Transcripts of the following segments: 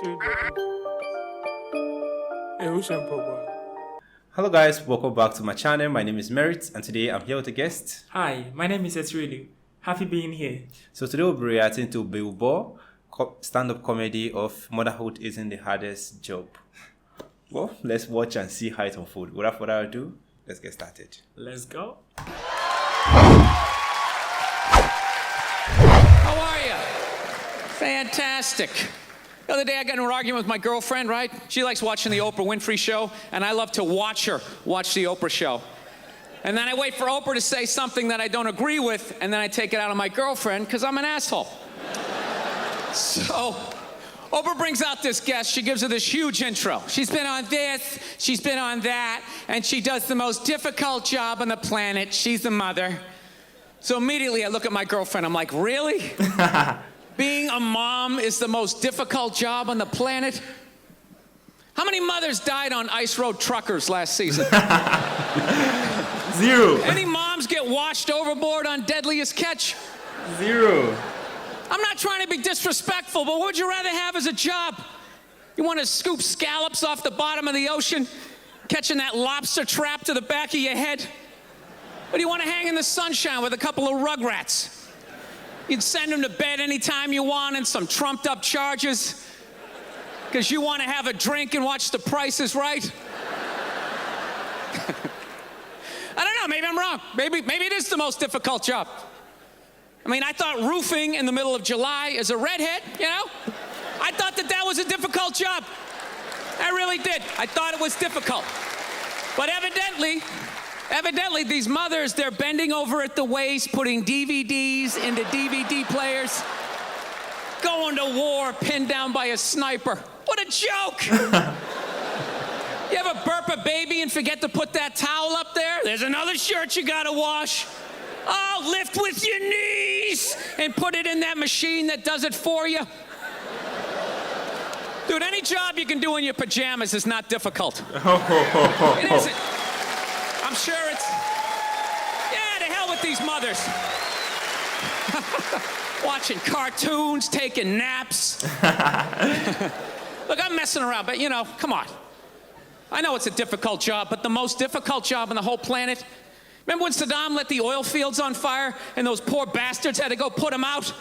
Hello guys, welcome back to my channel. My name is Merit and today I'm here with a guest. Hi, my name is Etrilu. Happy being here. So today we'll be reacting to Burr, stand-up comedy of Motherhood Isn't the Hardest Job. Well, let's watch and see how it unfolds. Without further ado, let's get started. Let's go. How are you? Fantastic. The other day I got in an argument with my girlfriend, right? She likes watching the Oprah Winfrey Show, and I love to watch her watch the Oprah Show. And then I wait for Oprah to say something that I don't agree with, and then I take it out on my girlfriend because I'm an asshole. So Oprah brings out this guest. She gives her this huge intro. She's been on this, she's been on that, and she does the most difficult job on the planet. She's the mother. So immediately I look at my girlfriend. I'm like, really? Being a mom is the most difficult job on the planet? How many mothers died on ice road truckers last season? 0. Any moms get washed overboard on Deadliest Catch? 0. I'm not trying to be disrespectful, but what would you rather have as a job? You want to scoop scallops off the bottom of the ocean, catching that lobster trap to the back of your head? Or do you want to hang in the sunshine with a couple of rugrats? You'd send them to bed anytime you want and some trumped up charges because you want to have a drink and watch The Price is Right? I don't know, maybe I'm wrong. Maybe it is the most difficult job. I mean, I thought roofing in the middle of July as a redhead, you know? I thought that was a difficult job. I really did. I thought it was difficult. But evidently, these mothers, they're bending over at the waist, putting DVDs into DVD players, going to war pinned down by a sniper. What a joke! You ever burp a baby and forget to put that towel up there? There's another shirt you gotta wash. Oh, lift with your knees and put it in that machine that does it for you. Dude, any job you can do in your pajamas is not difficult. It isn't. I'm sure it's... Yeah, to hell with these mothers. Watching cartoons, taking naps. Look, I'm messing around, but you know, come on. I know it's a difficult job, but the most difficult job on the whole planet... Remember when Saddam lit the oil fields on fire and those poor bastards had to go put them out?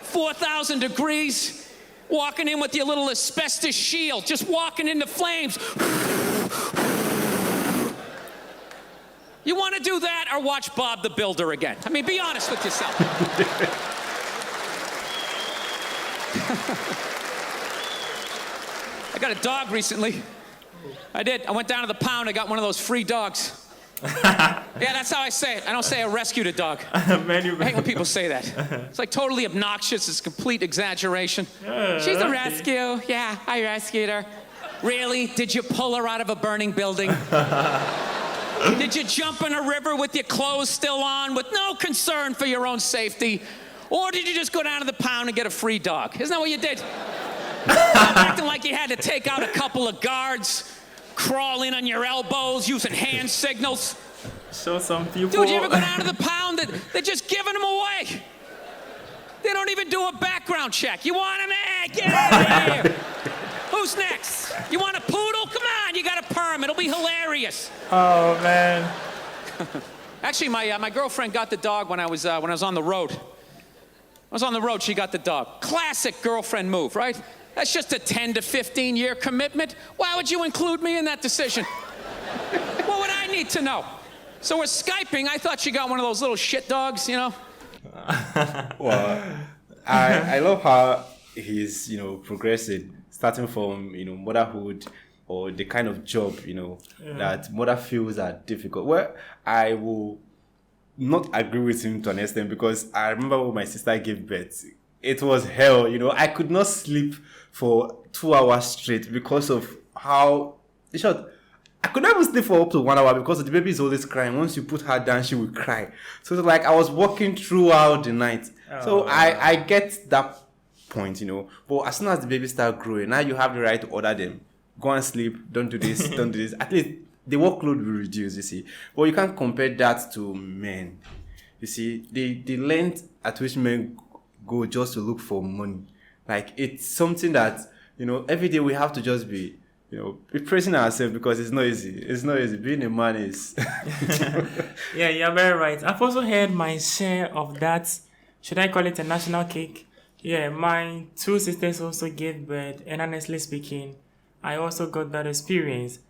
4,000 degrees, walking in with your little asbestos shield, just walking into flames. You want to do that or watch Bob the Builder again? I mean, be honest with yourself. I got a dog recently. I did. I went down to the pound. I got one of those free dogs. Yeah, that's how I say it. I don't say I rescued a dog. I hate when people say that. It's like totally obnoxious. It's complete exaggeration. She's a rescue. Yeah, I rescued her. Really? Did you pull her out of a burning building? Did you jump in a river with your clothes still on with no concern for your own safety? Or did you just go down to the pound and get a free dog? Isn't that what you did? Acting like you had to take out a couple of guards, crawl in on your elbows, using hand signals. Show some people. Dude, you ever go down to the pound? They're just giving them away. They don't even do a background check. You want them? Get out of here. Who's next? You want a poodle? Come on, you got a perm. It'll be hilarious. Oh, man. Actually, my girlfriend got the dog when I was on the road. I was on the road, she got the dog. Classic girlfriend move, right? That's just a 10 to 15 year commitment. Why would you include me in that decision? What would I need to know? So we're Skyping. I thought she got one of those little shit dogs, you know? Well, I love how he's, progressing, starting from, motherhood or the kind of job, that mother feels are difficult. Well, I will not agree with him to an extent because I remember when my sister gave birth, it was hell, I could not sleep for 2 hours straight because of how, in short, I could never sleep for up to 1 hour because the baby is always crying. Once you put her down, she will cry. So it's like I was walking throughout the night. So I get that point, But as soon as the baby starts growing, now you have the right to order them. Go and sleep, don't do this, don't do this. At least the workload will reduce, you see. But you can't compare that to men. You see, the length at which men go just to look for money. Like, it's something that every day we have to just be praising ourselves, because it's not easy. It's not easy. Being a man is. Yeah, you're very right. I've also had my share of that. Should I call it a national cake? Yeah, my 2 sisters also gave birth, and honestly speaking, I also got that experience.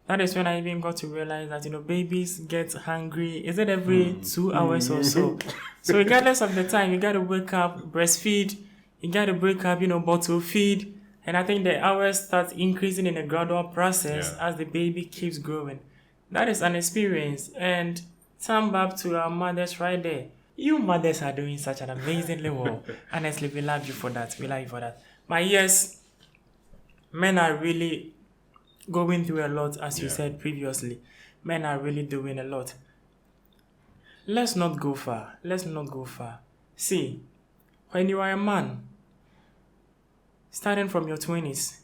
That is when I even got to realize that, babies get hungry. Is it every 2 hours or so? So regardless of the time, you got to wake up, breastfeed. You got to wake up, bottle feed. And I think the hours start increasing in a gradual process as the baby keeps growing. That is an experience. And turn back to our mothers right there. You mothers are doing such an amazingly well. Honestly, we love you for that. We love you for that. But yes, men are really going through a lot, as you said previously. Men are really doing a lot. Let's not go far. See, when you are a man, starting from your 20s,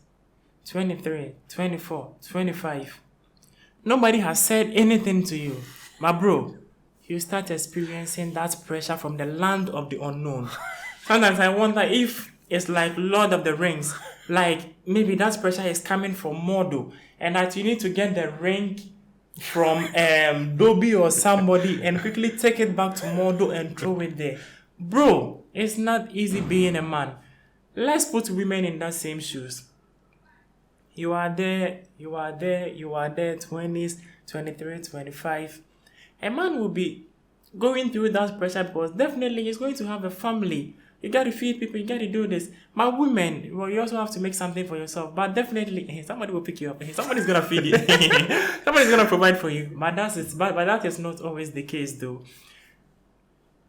23, 24, 25, nobody has said anything to you. My bro, you start experiencing that pressure from the land of the unknown. Sometimes I wonder if it's like Lord of the Rings. Like maybe that pressure is coming from Mordo, and that you need to get the ring from Dobby or somebody and quickly take it back to Mordo and throw it there. Bro, it's not easy being a man. Let's put women in that same shoes. You are there, 20s, 23, 25. A man will be going through that pressure because definitely he's going to have a family. You got to feed people, you got to do this. But women, well, you also have to make something for yourself. But definitely, somebody will pick you up. Somebody's going to feed you. Somebody's going to provide for you. But that is not always the case, though.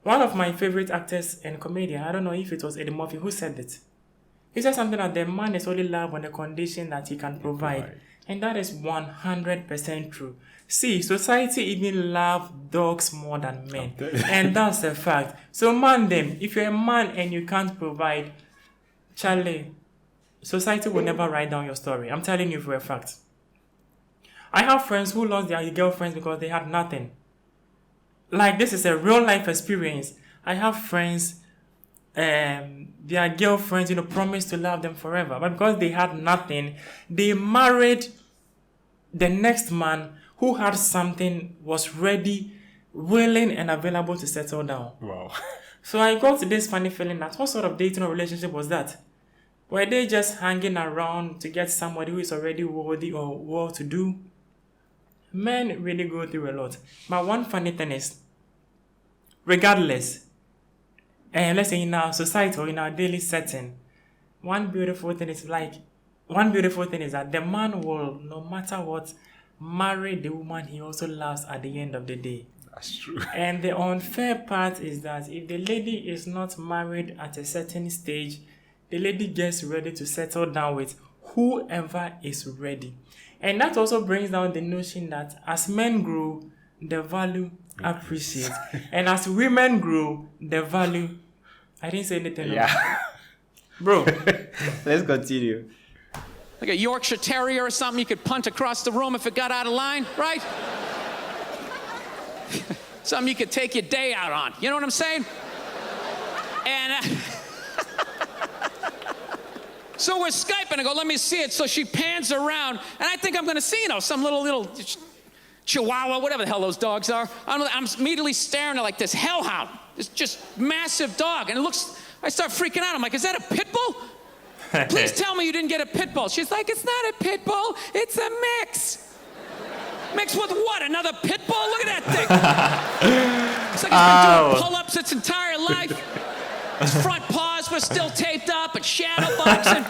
One of my favorite actors and comedian, I don't know if it was Eddie Murphy who said it. He said something that the man is only loved on the condition that he can provide. And that is 100% true. See, society even loves dogs more than men. And that's a fact. So man them, if you're a man and you can't provide, Charlie, society will never write down your story. I'm telling you for a fact. I have friends who lost their girlfriends because they had nothing. Like, this is a real life experience. I have friends, their girlfriends, promised to love them forever. But because they had nothing, they married the next man who had something, was ready, willing, and available to settle down. Wow. So I got this funny feeling that what sort of dating or relationship was that? Were they just hanging around to get somebody who is already worthy or well-to-do? Men really go through a lot. But one funny thing is, regardless, and let's say in our society or in our daily setting, one beautiful thing is that the man will, no matter what, marry the woman he also loves at the end of the day. That's true. And the unfair part is that if the lady is not married at a certain stage, the lady gets ready to settle down with whoever is ready. And that also brings down the notion that as men grow, the value appreciates. And as women grow, the value... I didn't say anything. Yeah. Bro. Let's continue. Like a Yorkshire Terrier or something you could punt across the room if it got out of line, right? Something you could take your day out on. You know what I'm saying? And so we're Skyping. I go, let me see it. So she pans around, and I think I'm going to see, some little Chihuahua, whatever the hell those dogs are. I'm immediately staring at like this hellhound, this just massive dog, and I start freaking out. I'm like, is that a pit bull? Please tell me you didn't get a pit bull. She's like, it's not a pit bull, it's a mix. Mixed with what? Another pit bull? Look at that thing. It's like it's been doing pull-ups its entire life. Its front paws were still taped up and shadow boxing.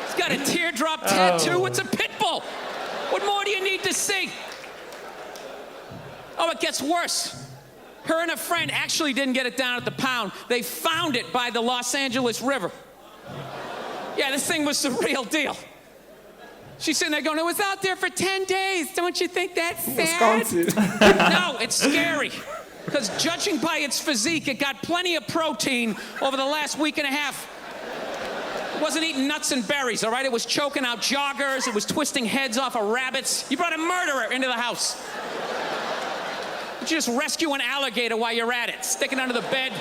It's got a teardrop tattoo. It's a pit bull. What more do you need to see? Oh, it gets worse. Her and a friend actually didn't get it down at the pound. They found it by the Los Angeles River. Yeah, this thing was the real deal. She's sitting there going, it was out there for 10 days. Don't you think that's sad? No, it's scary. Because judging by its physique, it got plenty of protein over the last week and a half. It wasn't eating nuts and berries, all right? It was choking out joggers. It was twisting heads off of rabbits. You brought a murderer into the house. You just rescue an alligator while you're at it. Stick it under the bed,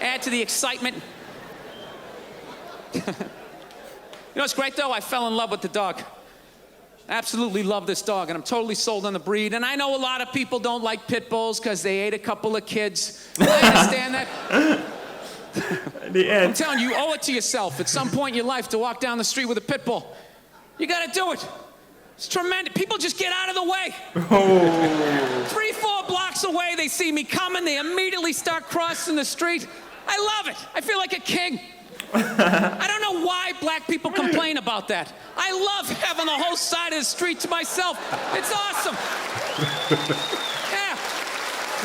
add to the excitement. You know what's great, though? I fell in love with the dog. Absolutely love this dog, and I'm totally sold on the breed. And I know a lot of people don't like pit bulls because they ate a couple of kids. I understand that. I'm telling you, you owe it to yourself at some point in your life to walk down the street with a pit bull. You got to do it. It's tremendous. People just get out of the way. Oh. 3-4 blocks away, they see me coming. They immediately start crossing the street. I love it. I feel like a king. I don't know why black people complain about that. I love having the whole side of the street to myself. It's awesome. Yeah.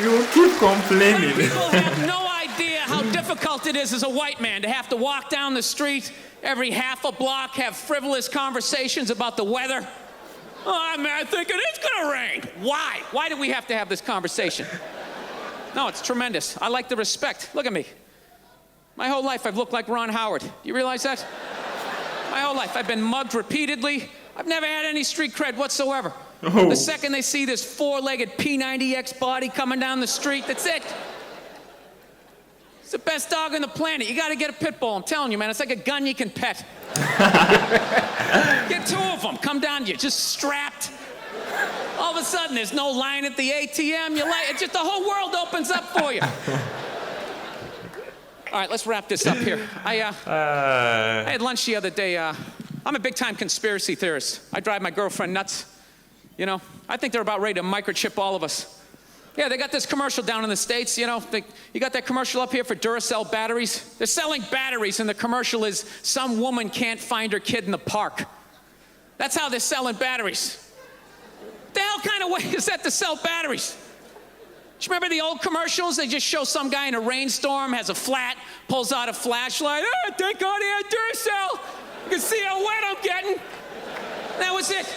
You keep complaining. People have no idea how difficult it is as a white man to have to walk down the street every half a block, have frivolous conversations about the weather. Oh, I think it is gonna rain. Why? Why do we have to have this conversation? No, it's tremendous. I like the respect. Look at me. My whole life I've looked like Ron Howard. You realize that? My whole life I've been mugged repeatedly. I've never had any street cred whatsoever. Oh. The second they see this 4-legged P90X body coming down the street, that's it. It's the best dog on the planet. You got to get a pit bull. I'm telling you, man. It's like a gun you can pet. Get 2 of them. Come down to you, just strapped. All of a sudden, there's no line at the ATM. You like it, just the whole world opens up for you. All right, let's wrap this up here. I had lunch the other day. I'm a big-time conspiracy theorist. I drive my girlfriend nuts. You know, I think they're about ready to microchip all of us. Yeah, they got this commercial down in the States, you know. You got that commercial up here for Duracell batteries? They're selling batteries, and the commercial is some woman can't find her kid in the park. That's how they're selling batteries. The hell kind of way is that to sell batteries? Do you remember the old commercials? They just show some guy in a rainstorm, has a flat, pulls out a flashlight. Oh, thank God he had Duracell. You can see how wet I'm getting. That was it.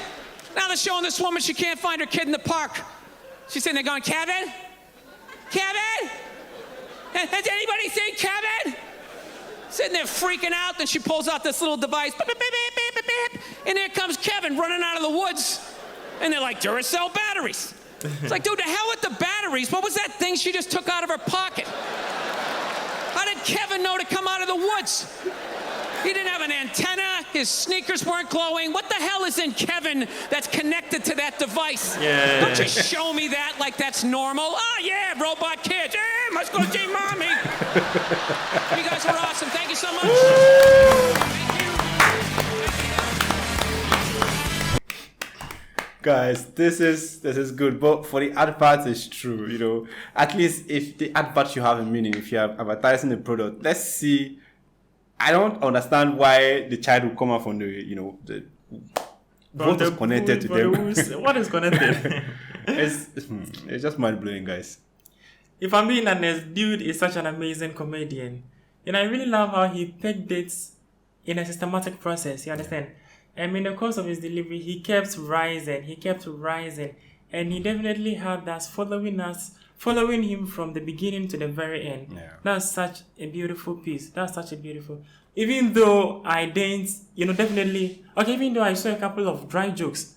Now they're showing this woman she can't find her kid in the park. She's sitting there going, Kevin? Kevin? Has anybody seen Kevin? Sitting there freaking out, then she pulls out this little device. Beep, beep, beep, beep, beep, beep, and there comes Kevin running out of the woods. And they're like, Duracell batteries. It's like, dude, the hell with the batteries. What was that thing she just took out of her pocket? How did Kevin know to come out of the woods? He didn't have an antenna. His sneakers weren't glowing. What the hell is in Kevin that's connected to that device? Yeah. Don't just show me that like that's normal. Oh, yeah, robot kids. Hey, must go see mommy. You guys were awesome. Thank you so much. Guys, this is good, but for the advert, it's true. You know, at least if the advert you have a meaning, if you are advertising the product, let's see. I don't understand why the child will come out from the, you know, what is connected to them. What is connected? it's just mind blowing, guys. If I'm being honest, dude is such an amazing comedian. And I really love how he picked it in a systematic process, you understand? And in the course of his delivery, he kept rising. And he definitely had us following him from the beginning to the very end. Yeah. That's such a beautiful piece. Even though I didn't, even though I saw a couple of dry jokes,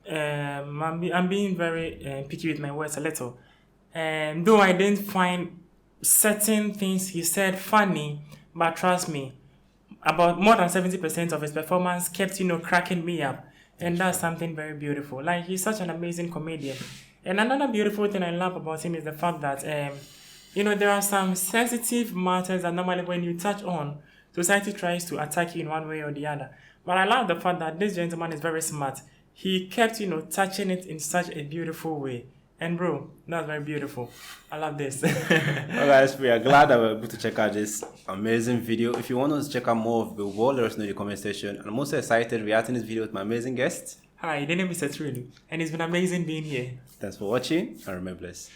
I'm being very picky with my words a little. Though I didn't find certain things he said funny, but trust me, about more than 70% of his performance kept, cracking me up. And that's something very beautiful. Like, he's such an amazing comedian. And another beautiful thing I love about him is the fact that, there are some sensitive matters that normally when you touch on, society tries to attack you in one way or the other. But I love the fact that this gentleman is very smart. He kept, touching it in such a beautiful way. And bro, that's very beautiful. I love this. Well, guys, we are glad that we're able to check out this amazing video. If you want us to check out more of the world, let us know in the comment section. And I'm also excited reacting this video with my amazing guest. Hi, the name is Etrilu, and it's been amazing being here. Thanks for watching, and remember blessed.